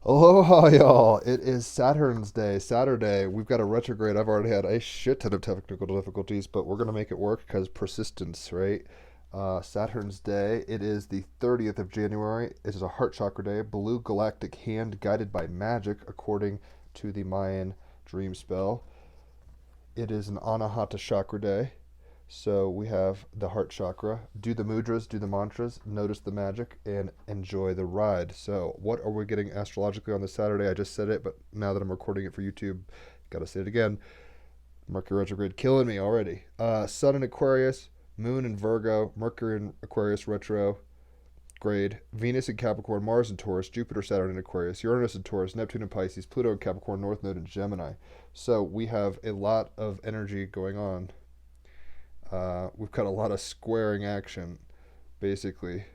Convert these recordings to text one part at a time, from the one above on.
Aloha, y'all. It is Saturn's Day, Saturday. We've got a retrograde. I've already had a shit ton of technical difficulties, but we're going to make it work because persistence, right? Saturn's Day. It is the 30th of January. It is a heart chakra day, blue galactic hand guided by magic, according to the Mayan dream spell. It is an Anahata chakra day. So we have the heart chakra. Do the mudras, do the mantras, notice the magic, and enjoy the ride. So, what are we getting astrologically on this Saturday? I just said it, but now that I'm recording it for YouTube, gotta say it again. Mercury retrograde killing me already. Sun in Aquarius, Moon in Virgo, Mercury in Aquarius retro grade, Venus in Capricorn, Mars in Taurus, Jupiter, Saturn in Aquarius, Uranus in Taurus, Neptune in Pisces, Pluto in Capricorn, North Node in Gemini. So we have a lot of energy going on. We've got a lot of squaring action, basically,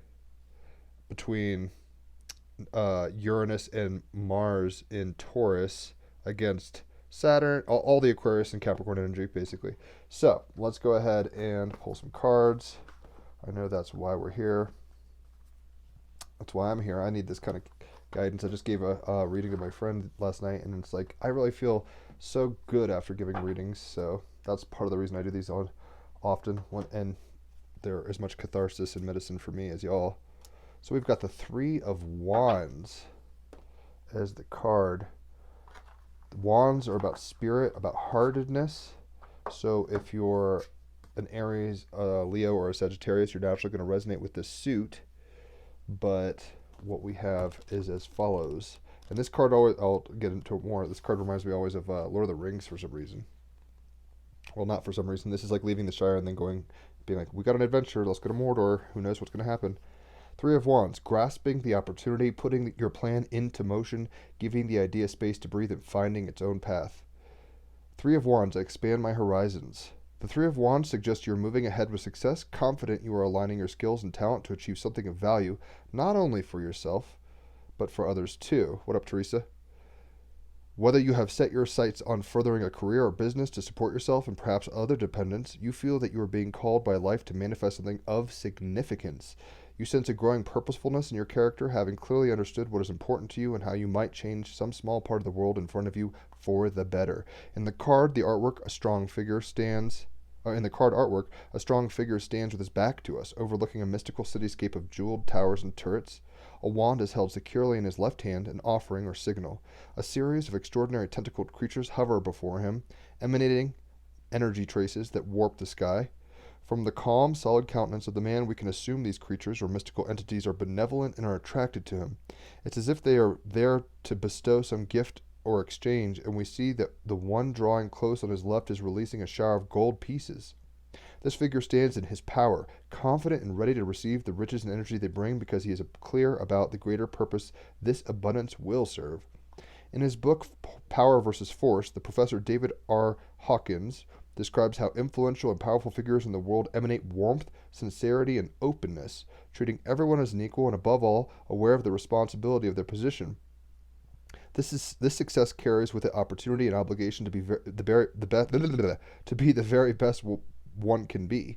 between Uranus and Mars in Taurus against Saturn, all the Aquarius and Capricorn energy, basically. So let's go ahead and pull some cards. I know that's why we're here. That's why I'm here. I need this kind of guidance. I just gave a reading to my friend last night, and it's like I really feel so good after giving readings. So that's part of the reason I do these on often, and there is much catharsis in medicine for me as y'all. So we've got the Three of Wands as the card. The wands are about spirit, about heartedness. So if you're an Aries, Leo, or a Sagittarius, you're naturally going to resonate with this suit. But what we have is as follows. And this card always, I'll get into it more. This card reminds me always of Lord of the Rings for some reason. Well, not for some reason. This is like leaving the Shire and then being like, we got an adventure, let's go to Mordor. Who knows what's going to happen? Three of Wands, grasping the opportunity, putting your plan into motion, giving the idea space to breathe and finding its own path. Three of Wands, I expand my horizons. The Three of Wands suggests you're moving ahead with success, confident you are aligning your skills and talent to achieve something of value, not only for yourself, but for others too. What up, Teresa? Whether you have set your sights on furthering a career or business to support yourself and perhaps other dependents, you feel that you are being called by life to manifest something of significance. You sense a growing purposefulness in your character, having clearly understood what is important to you and how you might change some small part of the world in front of you for the better. In the card, the artwork, a strong figure stands. In the card artwork, a strong figure stands with his back to us, overlooking a mystical cityscape of jeweled towers and turrets. A wand is held securely in his left hand, an offering or signal. A series of extraordinary tentacled creatures hover before him, emanating energy traces that warp the sky. From the calm, solid countenance of the man, we can assume these creatures or mystical entities are benevolent and are attracted to him. It's as if they are there to bestow some gift or exchange, and we see that the one drawing close on his left is releasing a shower of gold pieces. This figure stands in his power, confident and ready to receive the riches and energy they bring because he is clear about the greater purpose this abundance will serve. In his book Power versus Force, the professor David R. Hawkins describes how influential and powerful figures in the world emanate warmth, sincerity, and openness, treating everyone as an equal and above all aware of the responsibility of their position. This success carries with it opportunity and obligation to be the very best one can be.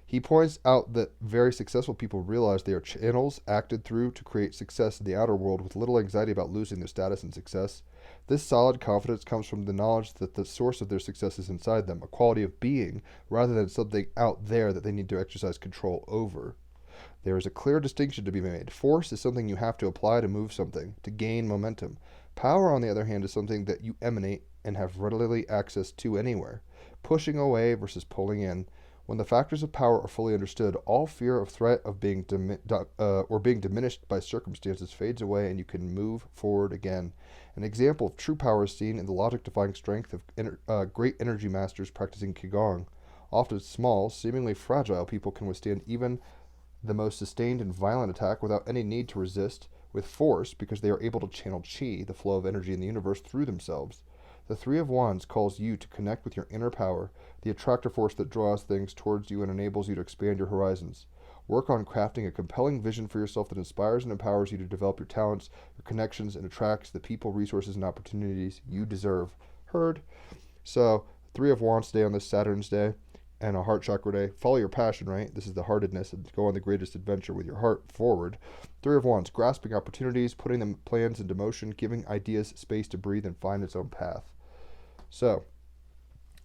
He points out that very successful people realize they are channels acted through to create success in the outer world with little anxiety about losing their status and success. This solid confidence comes from the knowledge that the source of their success is inside them, a quality of being, rather than something out there that they need to exercise control over. There is a clear distinction to be made. Force is something you have to apply to move something, to gain momentum. Power, on the other hand, is something that you emanate and have readily access to anywhere. Pushing away versus pulling in. When the factors of power are fully understood, all fear of threat of being being diminished by circumstances fades away, and you can move forward again. An example of true power is seen in the logic-defying strength of great energy masters practicing qigong. Often small, seemingly fragile people can withstand even the most sustained and violent attack without any need to resist with force because they are able to channel chi, the flow of energy in the universe, through themselves. The Three of Wands calls you to connect with your inner power, the attractor force that draws things towards you and enables you to expand your horizons. Work on crafting a compelling vision for yourself that inspires and empowers you to develop your talents, your connections, and attracts the people, resources, and opportunities you deserve. Heard? So, Three of Wands today on this Saturn's Day, and a heart chakra day. Follow your passion, right? This is the heartedness, and go on the greatest adventure with your heart forward. Three of Wands, grasping opportunities, putting them plans into motion, giving ideas space to breathe and find its own path. So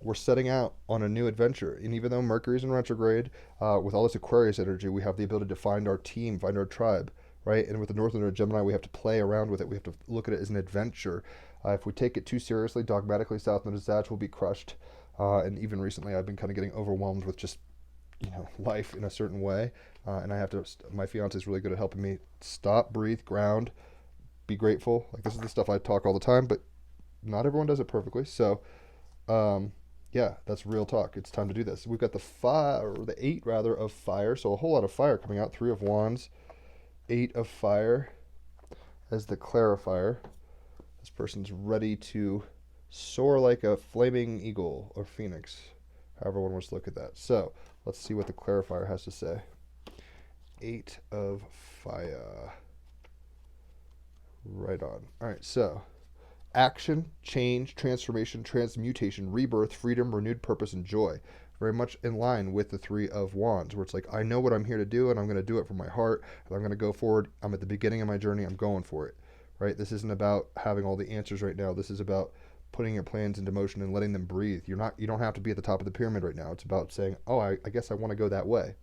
we're setting out on a new adventure. And even though Mercury's in retrograde, with all this Aquarius energy, we have the ability to find our team, find our tribe, right? And with the Northern Node Gemini, we have to play around with it. We have to look at it as an adventure. If we take it too seriously, dogmatically, South Node Sag will be crushed. And even recently, I've been kind of getting overwhelmed with just life in a certain way, and I have to. My fiance is really good at helping me stop, breathe, ground, be grateful. Like this is the stuff I talk all the time, but not everyone does it perfectly. So, yeah, that's real talk. It's time to do this. We've got the 8 rather of fire, so a whole lot of fire coming out. 3 of Wands, 8 of fire as the clarifier. This person's ready to soar like a flaming eagle or phoenix, however one wants to look at that. So let's see what the clarifier has to say. 8 of fire. Right on. All right, so action, change, transformation, transmutation, rebirth, freedom, renewed purpose, and joy. Very much in line with the 3 of Wands, where it's like, I know what I'm here to do, and I'm going to do it from my heart, and I'm going to go forward. I'm at the beginning of my journey. I'm going for it, right? This isn't about having all the answers right now. This is about putting your plans into motion and letting them breathe. You don't have to be at the top of the pyramid right now. It's about saying, oh, I guess I want to go that way.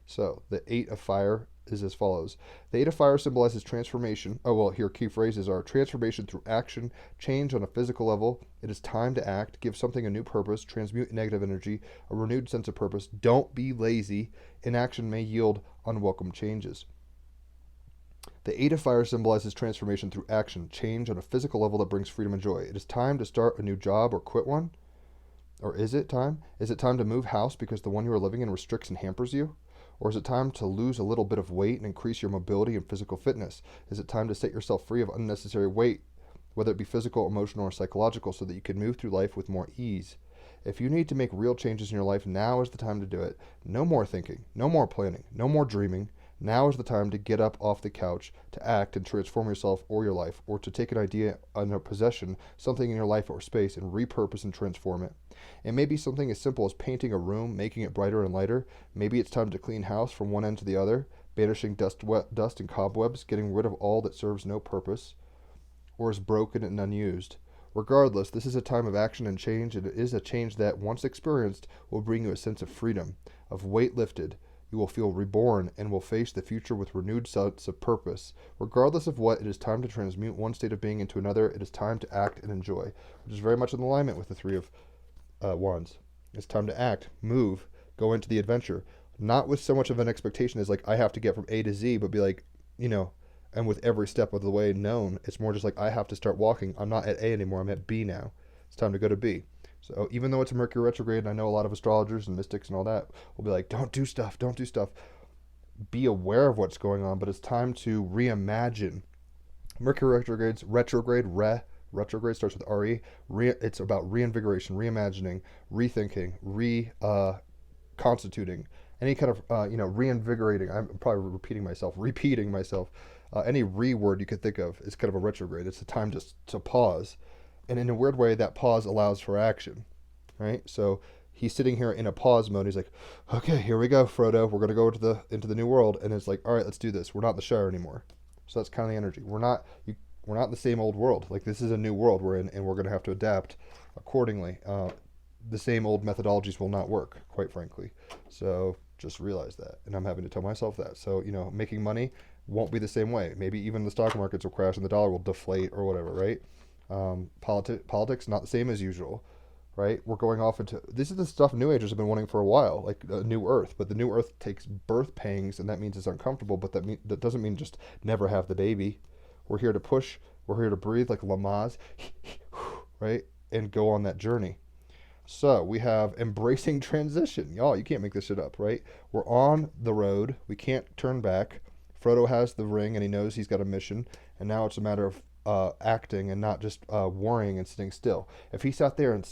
So the 8 of fire is as follows. The 8 of fire symbolizes transformation. Oh, well, here key phrases are transformation through action, change on a physical level. It is time to act, give something a new purpose, transmute negative energy, a renewed sense of purpose. Don't be lazy. Inaction may yield unwelcome changes. The 8 of fire symbolizes transformation through action, change on a physical level that brings freedom and joy. It is time to start a new job or quit one. Or is it time? Is it time to move house because the one you are living in restricts and hampers you? Or is it time to lose a little bit of weight and increase your mobility and physical fitness? Is it time to set yourself free of unnecessary weight, whether it be physical, emotional, or psychological, so that you can move through life with more ease? If you need to make real changes in your life, now is the time to do it. No more thinking, no more planning, no more dreaming. Now is the time to get up off the couch, to act and transform yourself or your life, or to take an idea, a possession, something in your life or space, and repurpose and transform it. It may be something as simple as painting a room, making it brighter and lighter. Maybe it's time to clean house from one end to the other, banishing dust and cobwebs, getting rid of all that serves no purpose or is broken and unused. Regardless, this is a time of action and change, and it is a change that, once experienced, will bring you a sense of freedom, of weight lifted. You will feel reborn and will face the future with renewed sense of purpose. Regardless of what, it is time to transmute one state of being into another. It is time to act and enjoy, which is very much in alignment with the 3 of Wands. It's time to act, move, go into the adventure. Not with so much of an expectation as like, I have to get from A to Z, but be like, and with every step of the way known, it's more just like, I have to start walking. I'm not at A anymore. I'm at B now. It's time to go to B. So even though it's a Mercury retrograde, and I know a lot of astrologers and mystics and all that will be like, don't do stuff. Be aware of what's going on, but it's time to reimagine. Mercury retrograde starts with RE. It's about reinvigoration, reimagining, rethinking, reconstituting, any kind of reinvigorating. I'm probably repeating myself. Any word you could think of is kind of a retrograde. It's a time to pause, and in a weird way, that pause allows for action, right? So he's sitting here in a pause mode. He's like, okay, here we go, Frodo. We're gonna go into the new world, and it's like, all right, let's do this. We're not in the Shire anymore. So that's kind of the energy. We're not in the same old world. Like, this is a new world we're in, and we're gonna have to adapt accordingly. The same old methodologies will not work, quite frankly. So just realize that, and I'm having to tell myself that. So making money won't be the same way. Maybe even the stock markets will crash and the dollar will deflate or whatever, right? Politics not the same as usual, right? We're going off into, this is the stuff New Agers have been wanting for a while, like a new Earth. But the new Earth takes birth pangs, and that means it's uncomfortable. But that doesn't mean just never have the baby. We're here to push. We're here to breathe like Lamaze, right? And go on that journey. So we have embracing transition. Y'all, you can't make this shit up, right? We're on the road. We can't turn back. Frodo has the ring, and he knows he's got a mission. And now it's a matter of acting and not just worrying and sitting still. If he sat there and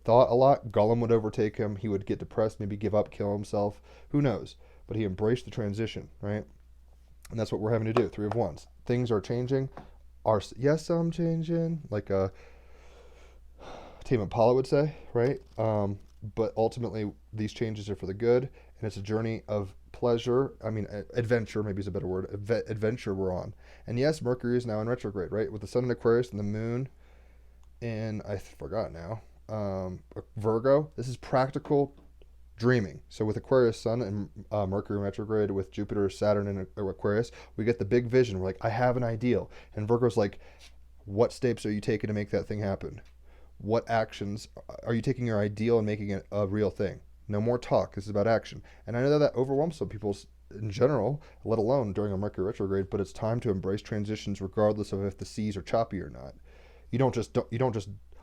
thought a lot, Gollum would overtake him. He would get depressed, maybe give up, kill himself. Who knows? But he embraced the transition, right? And that's what we're having to do. 3 of Wands. Things are changing. Yes, I'm changing. Like Tame Impala would say, right? But ultimately, these changes are for the good, and it's a journey of pleasure, adventure, maybe is a better word, adventure we're on. And yes, Mercury is now in retrograde, right? With the sun in Aquarius and the moon in, I forgot now, Virgo. This is practical dreaming. So with Aquarius Sun and Mercury retrograde, with Jupiter, Saturn in Aquarius, we get the big vision. We're like, I have an ideal. And Virgo's like, what steps are you taking to make that thing happen? What actions are you taking your ideal and making it a real thing? No more talk. This is about action. And I know that overwhelms some people in general, let alone during a Mercury retrograde. But it's time to embrace transitions, regardless of if the seas are choppy or not. You don't just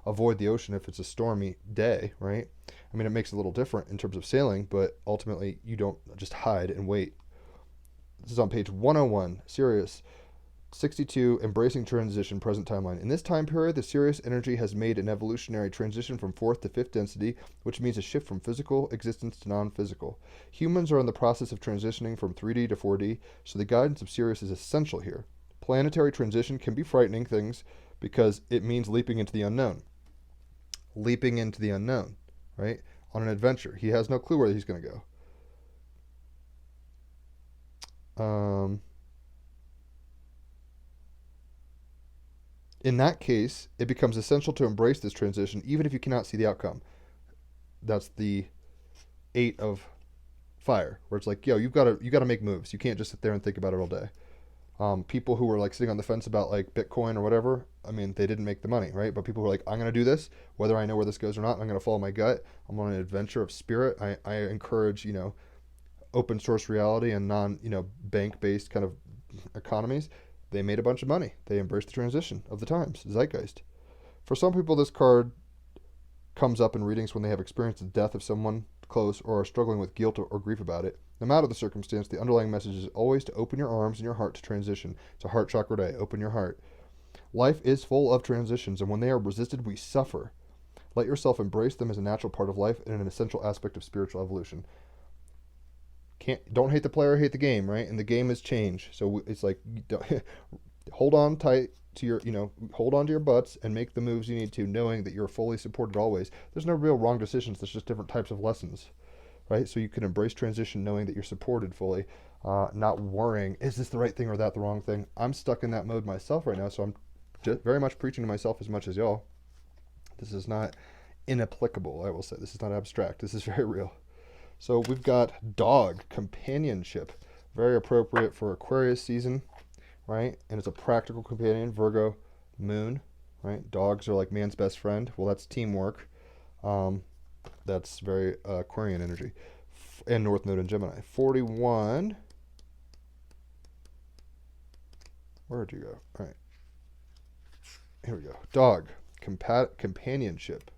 avoid the ocean if it's a stormy day, right? I mean, it makes it a little different in terms of sailing, but ultimately you don't just hide and wait. This is on page 101, Sirius 62, embracing transition, present timeline. In this time period, the Sirius energy has made an evolutionary transition from fourth to fifth density, which means a shift from physical existence to non-physical. Humans are in the process of transitioning from 3D to 4D, so the guidance of Sirius is essential here. Planetary transition can be frightening things because it means leaping into the unknown. Leaping into the unknown, right? On an adventure. He has no clue where he's going to go. In that case, it becomes essential to embrace this transition, even if you cannot see the outcome. That's the 8 of fire, where it's like, yo, you gotta make moves. You can't just sit there and think about it all day. People who were like sitting on the fence about like Bitcoin or whatever, I mean, they didn't make the money, right? But people who are like, I'm gonna do this, whether I know where this goes or not. I'm gonna follow my gut. I'm on an adventure of spirit. I encourage open source reality and non bank based kind of economies. They made a bunch of money. They embraced the transition of the times, zeitgeist. For some people, this card comes up in readings when they have experienced the death of someone close or are struggling with guilt or grief about it. No matter the circumstance, the underlying message is always to open your arms and your heart to transition. It's a heart chakra day. Open your heart. Life is full of transitions, and when they are resisted, we suffer. Let yourself embrace them as a natural part of life and an essential aspect of spiritual evolution. Don't hate the player, hate the game, right? And the game is change. So it's like, hold on tight to hold on to your butts and make the moves you need to, knowing that you're fully supported always. There's no real wrong decisions. There's just different types of lessons, right? So you can embrace transition knowing that you're supported fully, not worrying, is this the right thing or that the wrong thing? I'm stuck in that mode myself right now, so I'm just very much preaching to myself as much as y'all. This is not inapplicable, I will say. This is not abstract. This is very real. So we've got dog, companionship, very appropriate for Aquarius season, right? And it's a practical companion, Virgo, moon, right? Dogs are like man's best friend. Well, that's teamwork. That's very Aquarian energy. And North Node in Gemini. 41. Where'd you go? All right. Here we go. Dog, companionship.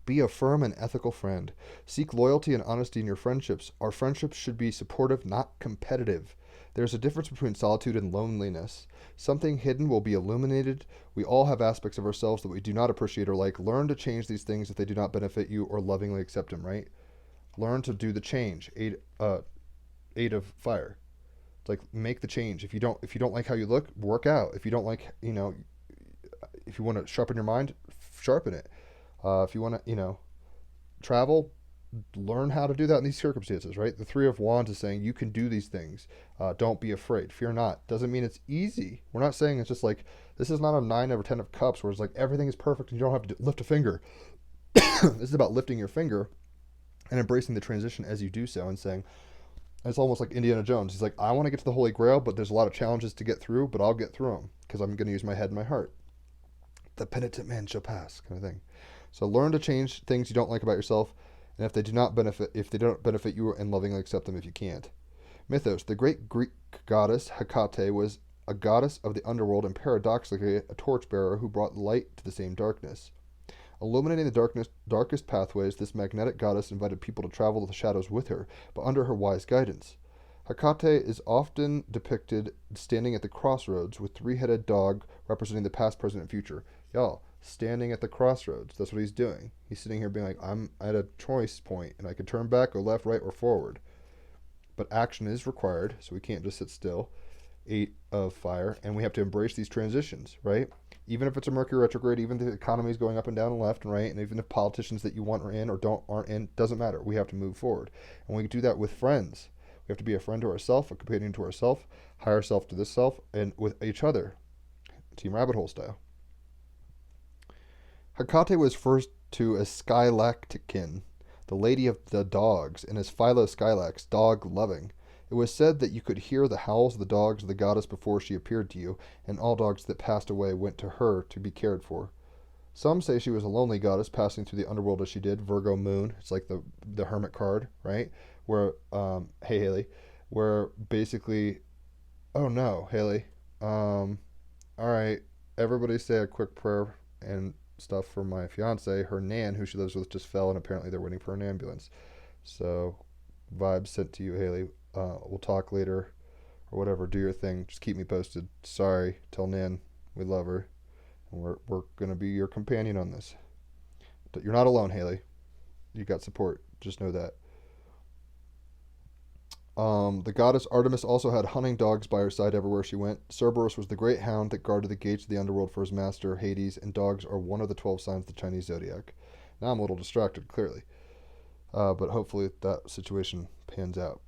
Be a firm and ethical friend. Seek loyalty and honesty in your friendships. Our friendships should be supportive, not competitive. There's a difference between solitude and loneliness. Something hidden will be illuminated. We all have aspects of ourselves that we do not appreciate or like. Learn to change these things if they do not benefit you, or lovingly accept them, right? Learn to do the change. Eight of fire. It's like, make the change. If you don't like how you look, work out. If you don't like, if you want to sharpen your mind, sharpen it. If you want to, travel, learn how to do that in these circumstances, right? The Three of Wands is saying you can do these things. Don't be afraid. Fear not. Doesn't mean it's easy. We're not saying it's just like, this is not a 9 or 10 of Cups where it's like everything is perfect and you don't have to lift a finger. This is about lifting your finger and embracing the transition as you do so, and saying, it's almost like Indiana Jones. He's like, I want to get to the Holy Grail, but there's a lot of challenges to get through, but I'll get through them because I'm going to use my head and my heart. The penitent man shall pass, kind of thing. So learn to change things you don't like about yourself, and if they don't benefit you, and lovingly accept them if you can't. Mythos. The great Greek goddess Hecate was a goddess of the underworld and paradoxically a torchbearer who brought light to the same darkness. Illuminating the darkest pathways, this magnetic goddess invited people to travel the shadows with her, but under her wise guidance. Hecate is often depicted standing at the crossroads with three-headed dog representing the past, present, and future. Y'all, standing at the crossroads. That's what he's doing. He's sitting here being like, I'm at a choice point, and I could turn back, go left, right, or forward. But action is required, so we can't just sit still. eight of fire, and we have to embrace these transitions, right? Even if it's a Mercury retrograde, even if the economy is going up and down and left and right, and even if politicians that you want are in or don't aren't in, doesn't matter. We have to move forward, and we do that with friends. We have to be a friend to ourselves, a companion to ourselves, higher self to this self, and with each other, Team Rabbit Hole style. Hecate was first to a Skylactican, the lady of the dogs, and as Philo-Skylax, dog-loving. It was said that you could hear the howls of the dogs of the goddess before she appeared to you, and all dogs that passed away went to her to be cared for. Some say she was a lonely goddess passing through the underworld as she did. Virgo moon. It's like the hermit card, right? Where hey Haley, where basically, oh no, Haley. All right, everybody say a quick prayer and stuff for my fiance. Her nan, who she lives with, just fell, and apparently they're waiting for an ambulance. So, vibes sent to you, Haley. We'll talk later, or whatever. Do your thing. Just keep me posted. Sorry, tell Nan we love her, and we're gonna be your companion on this. You're not alone, Haley. You got support. Just know that. The goddess Artemis also had hunting dogs by her side everywhere she went. Cerberus was the great hound that guarded the gates of the underworld for his master, Hades, and dogs are one of the 12 signs of the Chinese zodiac. Now I'm a little distracted, clearly. But hopefully that situation pans out.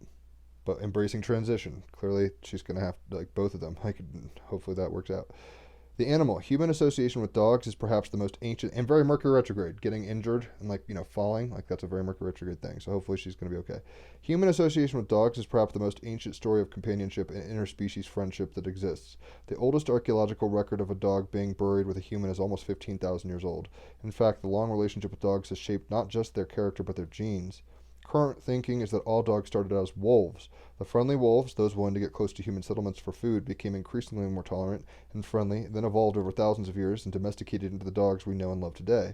But embracing transition. Clearly she's going to have, like, both of them. Hopefully that works out. The animal. Human association with dogs is perhaps the most ancient and very Mercury retrograde. Getting injured and, falling, that's a very Mercury retrograde thing. So hopefully she's going to be okay. Human association with dogs is perhaps the most ancient story of companionship and interspecies friendship that exists. The oldest archaeological record of a dog being buried with a human is almost 15,000 years old. In fact, the long relationship with dogs has shaped not just their character but their genes. Current thinking is that all dogs started out as wolves. The friendly wolves, those willing to get close to human settlements for food, became increasingly more tolerant and friendly, then evolved over thousands of years and domesticated into the dogs we know and love today.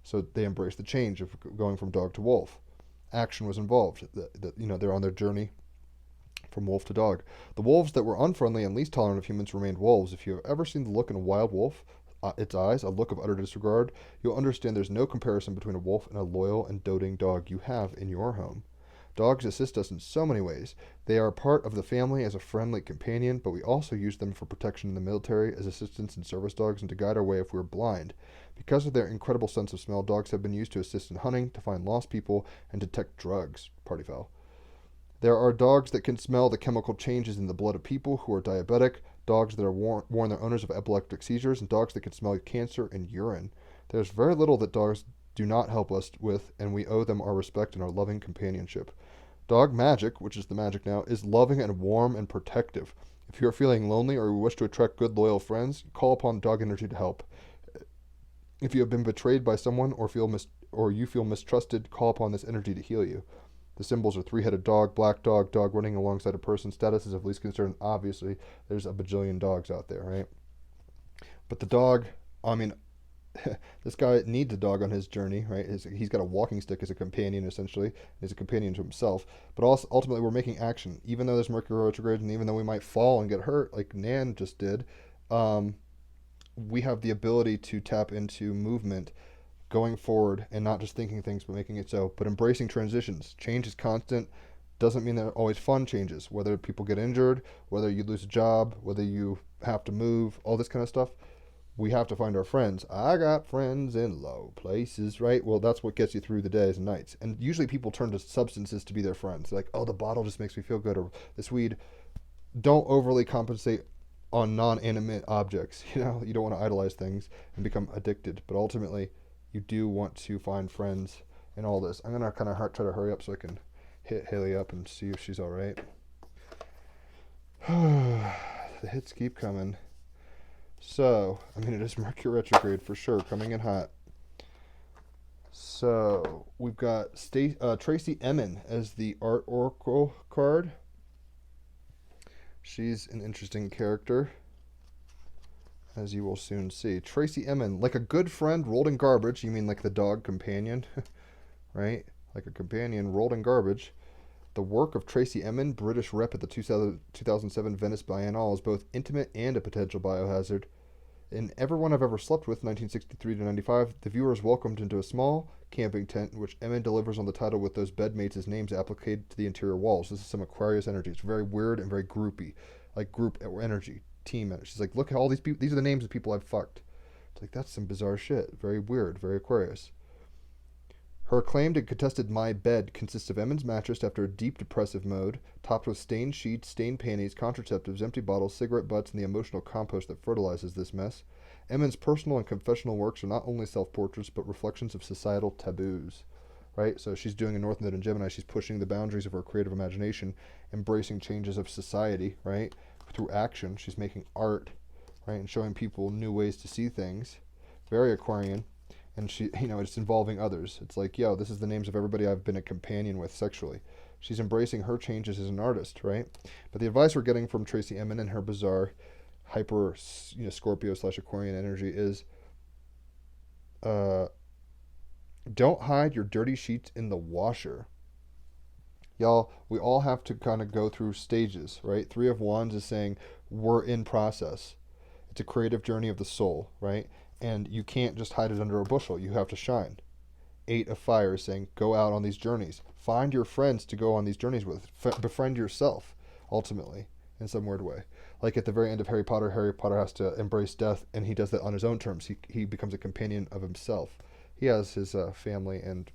So they embraced the change of going from dog to wolf. Action was involved. They're on their journey from wolf to dog. The wolves that were unfriendly and least tolerant of humans remained wolves. If you have ever seen the look in a wild wolf, its eyes, a look of utter disregard, you'll understand there's no comparison between a wolf and a loyal and doting dog you have in your home. Dogs assist us in so many ways. They are part of the family as a friendly companion, but we also use them for protection in the military, as assistants and service dogs, and to guide our way if we're blind. Because of their incredible sense of smell, dogs have been used to assist in hunting, to find lost people, and detect drugs. Party foul. There are dogs that can smell the chemical changes in the blood of people who are diabetic, dogs that are warn their owners of epileptic seizures, and dogs that can smell cancer and urine. There's very little that dogs do not help us with, and we owe them our respect and our loving companionship. Dog magic, which is the magic now, is loving and warm and protective. If you are feeling lonely or you wish to attract good, loyal friends, call upon dog energy to help. If you have been betrayed by someone or you feel mistrusted, call upon this energy to heal you. The symbols are three-headed dog, black dog, dog running alongside a person. Status is of least concern. Obviously, there's a bajillion dogs out there, right? But the dog, this guy needs a dog on his journey, right? He's got a walking stick as a companion, essentially. He's a companion to himself. But also, ultimately, we're making action. Even though there's Mercury retrograde, and even though we might fall and get hurt, like Nan just did, we have the ability to tap into movement going forward and not just thinking things but making it so, but embracing transitions. Change is constant. Doesn't mean they're always fun changes. Whether people get injured, whether you lose a job, whether you have to move, all this kind of stuff, we have to find our friends. I got friends in low places, right? Well, that's what gets you through the days and nights. And usually people turn to substances to be their friends. Like, oh, the bottle just makes me feel good, or this weed. Don't overly compensate on non-animate objects. You don't want to idolize things and become addicted. But ultimately, you do want to find friends in all this. I'm going to kind of try to hurry up so I can hit Haley up and see if she's all right. The hits keep coming. So, it is Mercury retrograde for sure, coming in hot. So, we've got Tracy Emin as the Art Oracle card. She's an interesting character, as you will soon see. Tracy Emin, like a good friend rolled in garbage. You mean like the dog companion, right? Like a companion rolled in garbage. The work of Tracy Emin, British rep at the 2007 Venice Biennale, is both intimate and a potential biohazard. In Everyone I've Ever Slept With, 1963 to 95, the viewer is welcomed into a small camping tent in which Emin delivers on the title with those bedmates' names applied to the interior walls. This is some Aquarius energy. It's very weird and very groupy. like group energy, team energy. She's like, look at all these people. These are the names of people I've fucked. It's like, that's some bizarre shit. Very weird. Very Aquarius. Her acclaimed and contested My Bed consists of Emmons' mattress after a deep depressive mode, topped with stained sheets, stained panties, contraceptives, empty bottles, cigarette butts, and the emotional compost that fertilizes this mess. Emmons' personal and confessional works are not only self-portraits, but reflections of societal taboos. Right? So she's doing a North Node in Gemini. She's pushing the boundaries of her creative imagination, embracing changes of society, right? Through action. She's making art, right? And showing people new ways to see things. Very Aquarian. And she, it's involving others. It's like, yo, this is the names of everybody I've been a companion with sexually. She's embracing her changes as an artist, right? But the advice we're getting from Tracy Emin and her bizarre hyper, Scorpio/Aquarian energy is, don't hide your dirty sheets in the washer. Y'all, we all have to kind of go through stages, right? Three of Wands is saying we're in process. It's a creative journey of the soul, right? And you can't just hide it under a bushel. You have to shine. Eight of Fire is saying go out on these journeys. Find your friends to go on these journeys with. Befriend yourself, ultimately, in some weird way. Like at the very end of Harry Potter has to embrace death, and he does that on his own terms. He becomes a companion of himself. He has his family and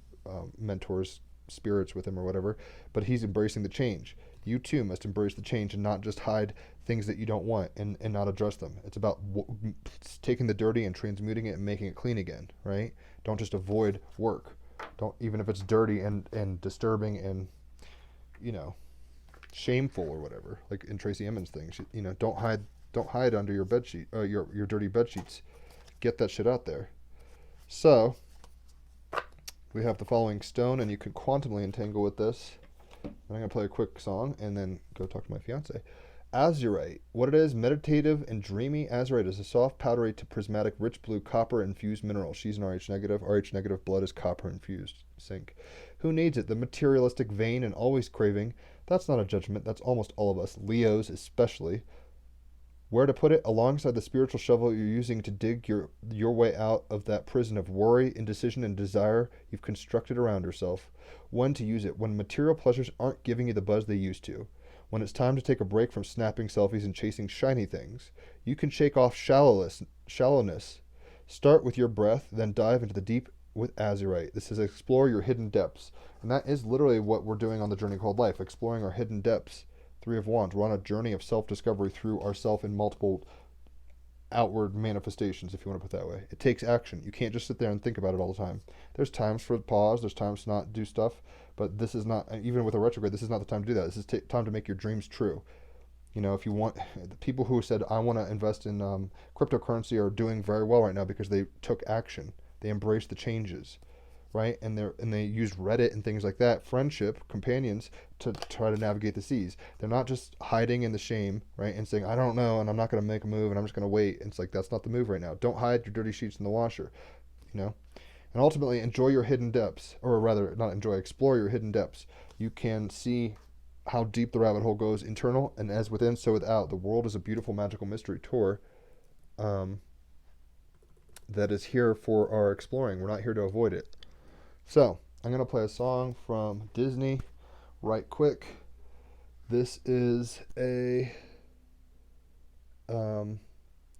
mentors, spirits with him or whatever, but he's embracing the change. You too must embrace the change and not just hide things that you don't want and not address them. It's about taking the dirty and transmuting it and making it clean again, right? Don't just avoid work. Don't, even if it's dirty and disturbing and, shameful or whatever, like in Tracy Emin's thing. Don't hide under your bed sheet, your dirty bed sheets. Get that shit out there. So, we have the following stone, and you can quantumly entangle with this. I'm going to play a quick song and then go talk to my fiance. Azurite. What it is, meditative and dreamy. Azurite is a soft, powdery to prismatic, rich blue, copper-infused mineral. She's an RH negative. RH negative blood is copper-infused zinc. Who needs it? The materialistic, vain, and always craving. That's not a judgment. That's almost all of us. Leos especially. Where to put it? Alongside the spiritual shovel you're using to dig your way out of that prison of worry, indecision, and desire you've constructed around yourself. When to use it? When material pleasures aren't giving you the buzz they used to. When it's time to take a break from snapping selfies and chasing shiny things. You can shake off shallowness. Start with your breath, then dive into the deep with Azurite. This is explore your hidden depths. And that is literally what we're doing on the journey called life, exploring our hidden depths. Three of Wands. We're on a journey of self-discovery through ourself in multiple outward manifestations, if you want to put it that way. It takes action. You can't just sit there and think about it all the time. There's times for pause. There's times to not do stuff. But this is not, even with a retrograde, this is not the time to do that. This is time to make your dreams true. If you want, the people who said, I want to invest in cryptocurrency are doing very well right now because they took action. They embraced the changes. Right, and they use Reddit and things like that, friendship, companions, to try to navigate the seas. They're not just hiding in the shame, right, and saying I don't know, and I'm not going to make a move, and I'm just going to wait. And it's like that's not the move right now. Don't hide your dirty sheets in the washer, And ultimately enjoy your hidden depths, or rather, not enjoy, explore your hidden depths. You can see how deep the rabbit hole goes, internal, and as within, so without. The world is a beautiful, magical mystery tour. That is here for our exploring. We're not here to avoid it. So, I'm going to play a song from Disney right quick. This is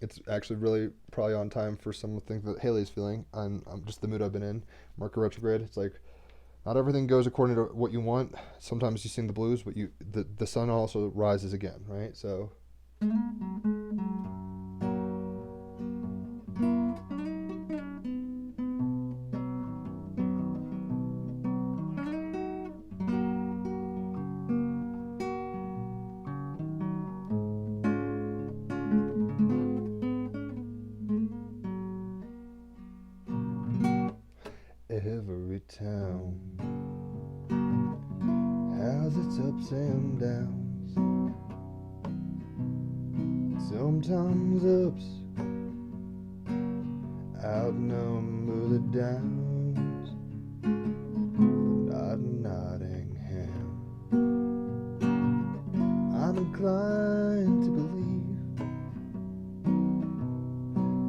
it's actually really probably on time for some of the things that Haley's feeling. I'm just the mood I've been in. Mercury retrograde. It's like, not everything goes according to what you want. Sometimes you sing the blues, but the sun also rises again, right? So... Every town has its ups and downs. Sometimes ups outnumber the downs, but not in Nottingham. I'm inclined to believe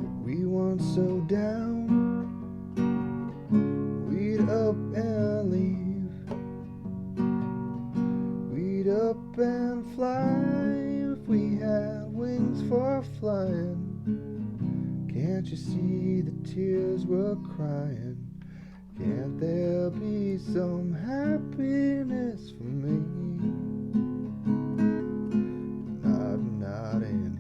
that we weren't so down. Up and leave. We'd up and fly if we had Can't you see the tears we're crying? Can't there be some happiness for me? Nottingham.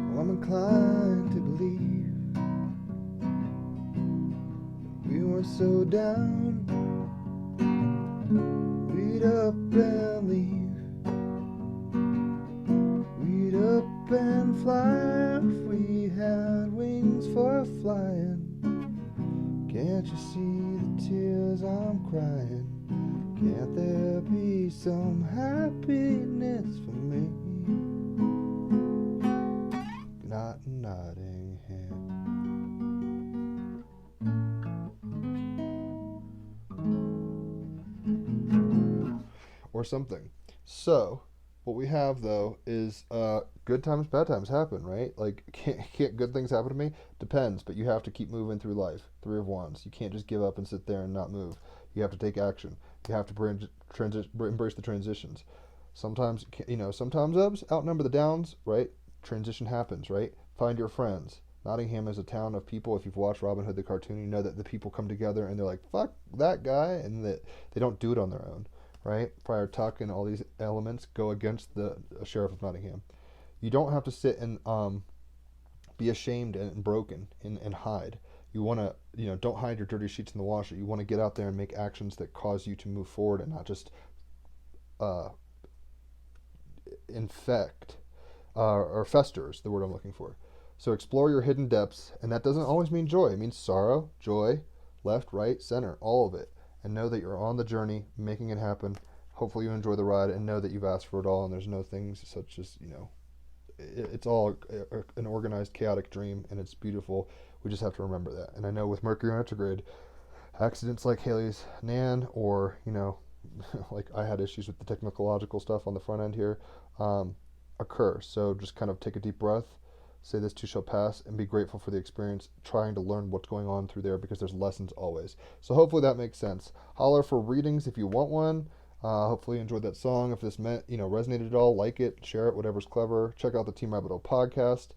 Well, I'm inclined to believe we weren't so down, we'd up and leave. We'd up and fly if we had wings for flying. Can't you see the tears I'm crying? Can't there be some happiness for me? Not in Nottingham. Or something. So, what we have though is good times, bad times happen, right? Like, can't good things happen to me? Depends, but you have to keep moving through life. Three of Wands. You can't just give up and sit there and not move. You have to take action. You have to embrace the transitions. Sometimes, sometimes ups outnumber the downs, right? Transition happens, right? Find your friends. Nottingham is a town of people. If you've watched Robin Hood the cartoon, you know that the people come together and they're like, fuck that guy, and that they don't do it on their own, right? Friar Tuck and all these elements go against the Sheriff of Nottingham. You don't have to sit and be ashamed and broken and hide. You want to, don't hide your dirty sheets in the washer. You want to get out there and make actions that cause you to move forward and not just uh, infect or fester is the word I'm looking for. So explore your hidden depths, and that doesn't always mean joy. It means sorrow, joy, left, right, center, all of it. And know that you're on the journey, making it happen. Hopefully you enjoy the ride, and know that you've asked for it all, and there's no things such as, it's all an organized, chaotic dream, and it's beautiful. We just have to remember that. And I know with Mercury retrograde, accidents like Haley's Nan, or, like I had issues with the technological stuff on the front end here, occur. So just kind of take a deep breath, say this too shall pass, and be grateful for the experience, trying to learn what's going on through there, because there's lessons always. So hopefully that makes sense. Holler for readings if you want one. Hopefully you enjoyed that song. If this resonated at all, like it, share it, whatever's clever. Check out the Team Rabbit Hole podcast,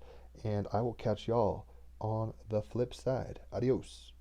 and I will catch y'all on the flip side. Adios.